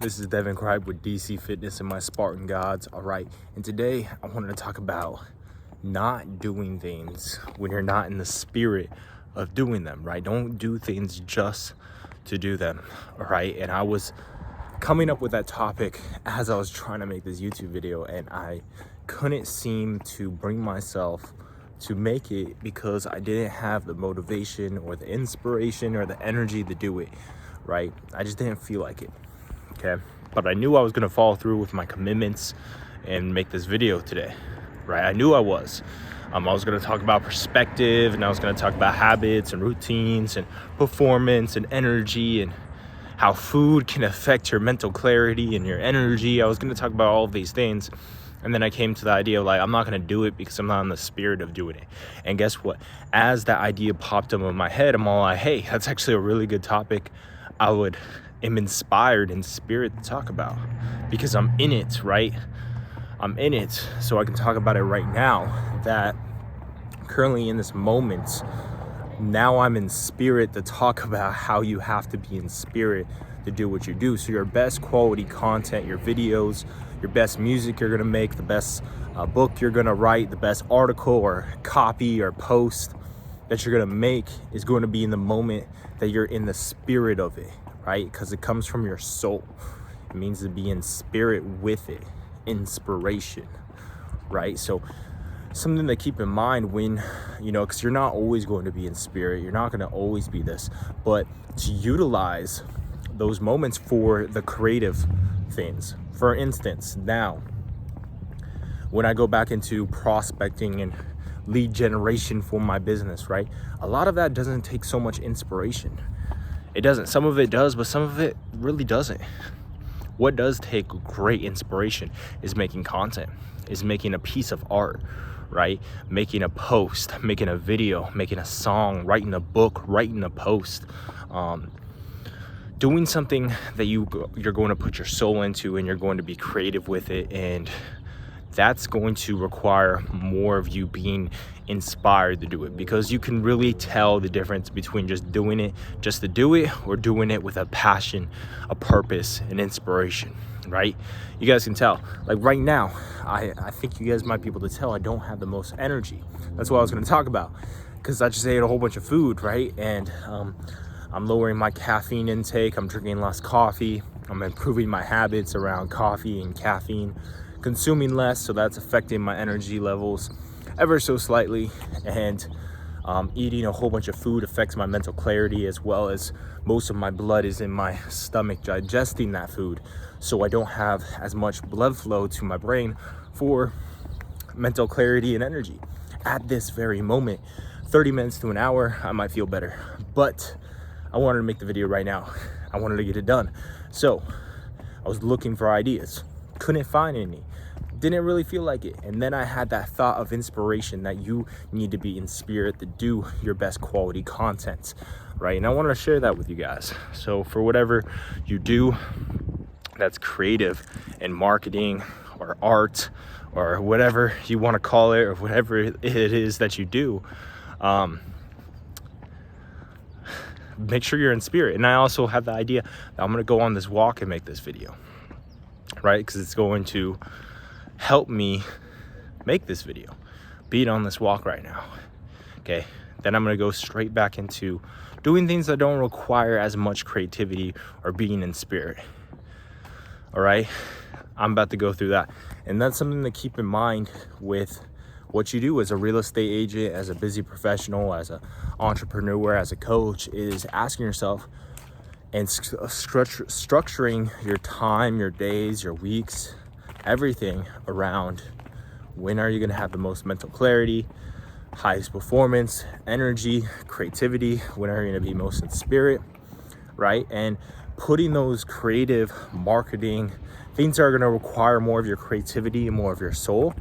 This is Devin Cripe with DC Fitness and my Spartan Gods. All right, and today I wanted to talk about not doing things when you're not in the spirit of doing them, right? Don't do things just to do them, all right? And I was coming up with that topic as I was trying to make this YouTube video, and I couldn't seem to bring myself to make it because I didn't have the motivation or the inspiration or the energy to do it, right? I just didn't feel like it. Okay, but I knew I was gonna follow through with my commitments and make this video today, right? I knew I was. I was gonna talk about perspective, and I was gonna talk about habits and routines and performance and energy and how food can affect your mental clarity and your energy. I was gonna talk about all of these things, and then I came to the idea of like, I'm not gonna do it because I'm not in the spirit of doing it. And guess what? As that idea popped up in my head, I'm all like, hey, that's actually a really good topic. I'm inspired in spirit to talk about because I'm in it, right? I'm in it, so I can talk about it right now. That currently in this moment, now I'm in spirit to talk about how you have to be in spirit to do what you do. So your best quality content, your videos, your best music you're gonna make, the best book you're gonna write, the best article or copy or post that you're gonna make is going to be in the moment that you're in the spirit of it, right? Because it comes from your soul. It means to be in spirit with it, inspiration, right? So something to keep in mind when, because you're not always going to be in spirit, you're not going to always be this, but to utilize those moments for the creative things. For instance, now, when I go back into prospecting and lead generation for my business, right? A lot of that doesn't take so much inspiration. It doesn't. Some of it does, but some of it really doesn't. What does take great inspiration is making content, is making a piece of art, right? Making a post, making a video, making a song, writing a book, writing a post, doing something that you're going to put your soul into and you're going to be creative with it. And that's going to require more of you being inspired to do it, because you can really tell the difference between just doing it just to do it or doing it with a passion, a purpose, and inspiration, right? You guys can tell. Like right now, I think you guys might be able to tell I don't have the most energy. That's what I was going to talk about, because I just ate a whole bunch of food, right? And I'm lowering my caffeine intake. I'm drinking less coffee. I'm improving my habits around coffee and caffeine, consuming less, so that's affecting my energy levels ever so slightly. And eating a whole bunch of food affects my mental clarity, as well as most of my blood is in my stomach digesting that food, so I don't have as much blood flow to my brain for mental clarity and energy. At this very moment, 30 minutes to an hour, I might feel better, but I wanted to make the video right now. I wanted to get it done, so I was looking for ideas, couldn't find any, didn't really feel like it. And then I had that thought of inspiration that you need to be in spirit to do your best quality content, right? And I wanted to share that with you guys. So for whatever you do that's creative in marketing or art or whatever you want to call it, or whatever it is that you do, make sure you're in spirit. And I also have the idea that I'm going to go on this walk and make this video, right? Because it's going to help me make this video, being on this walk right now. Okay, then I'm gonna go straight back into doing things that don't require as much creativity or being in spirit. All right, I'm about to go through that, and that's something to keep in mind with what you do as a real estate agent, as a busy professional, as an entrepreneur, as a coach, is asking yourself and structuring your time, your days, your weeks, everything around when are you going to have the most mental clarity, highest performance, energy, creativity, when are you going to be most in spirit, right? And putting those creative marketing things that are going to require more of your creativity and more of your soul,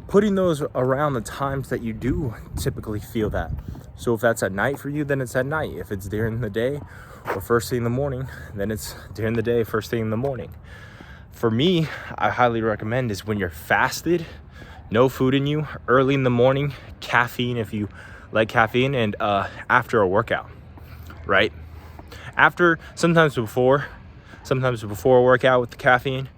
putting those around the times that you do typically feel that. So if that's at night for you, then it's at night. If it's during the day or first thing in the morning, then it's during the day, first thing in the morning. For me, I highly recommend is when you're fasted, no food in you, early in the morning, caffeine if you like caffeine, and after a workout, right? After, sometimes before, sometimes before a workout with the caffeine,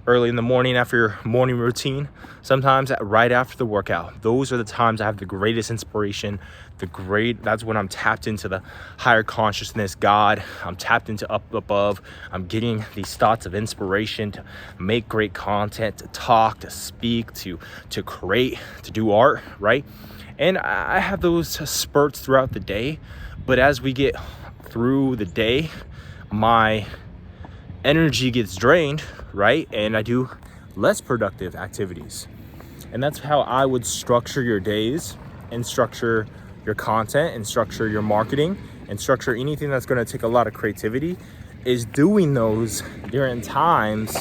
early in the morning after your morning routine, sometimes right after the workout. Those are the times I have the greatest inspiration. That's when I'm tapped into the higher consciousness, God. I'm tapped into up above. I'm getting these thoughts of inspiration to make great content, to talk, to speak, to create, to do art, right? And I have those spurts throughout the day, but as we get through the day, my energy gets drained, right? And I do less productive activities. And that's how I would structure your days and structure your content and structure your marketing and structure anything that's going to take a lot of creativity, is doing those during times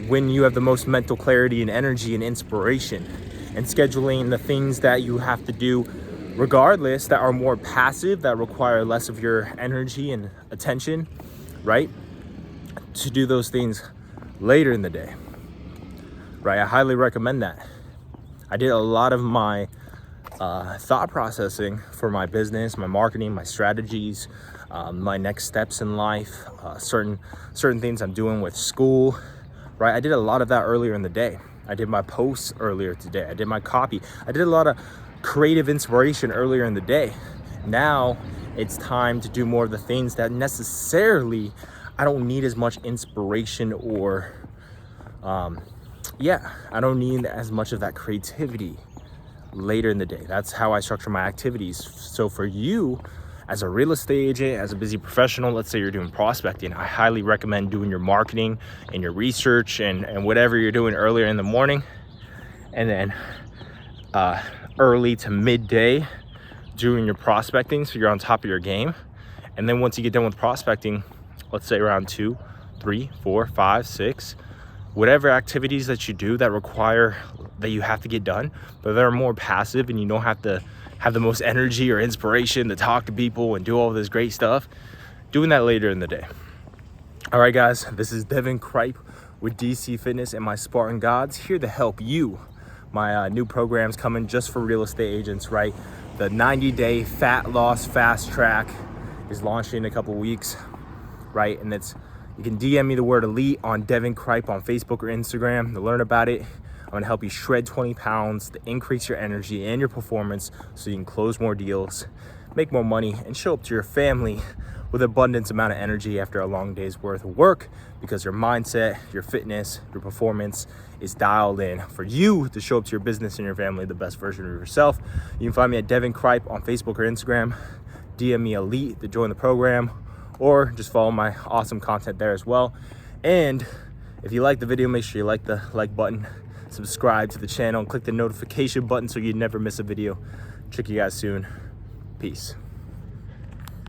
when you have the most mental clarity and energy and inspiration, and scheduling the things that you have to do regardless that are more passive, that require less of your energy and attention, right? To do those things later in the day, right? I highly recommend that. I did a lot of my thought processing for my business, my marketing, my strategies, my next steps in life, certain things I'm doing with school, right? I did a lot of that earlier in the day. I did my posts earlier today. I did my copy. I did a lot of creative inspiration earlier in the day. Now it's time to do more of the things that necessarily I don't need as much inspiration or I don't need as much of that creativity later in the day. That's how I structure my activities. So for you, as a real estate agent, as a busy professional, let's say you're doing prospecting, I highly recommend doing your marketing and your research and whatever you're doing earlier in the morning, and then early to midday doing your prospecting, so you're on top of your game. And then once you get done with prospecting, let's say around 2, 3, 4, 5, 6, whatever activities that you do that require that you have to get done, but they're more passive and you don't have to have the most energy or inspiration to talk to people and do all this great stuff, doing that later in the day. All right, guys, this is Devin Kripe with DC Fitness and my Spartan Gods, here to help you. My new program's coming just for real estate agents, right? The 90-day fat loss fast track is launching in a couple weeks, right? And you can DM me the word elite on Devin Kripe on Facebook or Instagram to learn about it. I'm gonna help you shred 20 pounds to increase your energy and your performance so you can close more deals, make more money, and show up to your family with abundance amount of energy after a long day's worth of work, because your mindset, your fitness, your performance is dialed in for you to show up to your business and your family the best version of yourself. You can find me at Devin Kripe on Facebook or Instagram. DM me elite to join the program, or just follow my awesome content there as well. And if you like the video, make sure you like the like button, subscribe to the channel, and click the notification button so you never miss a video. Check you guys soon. Peace.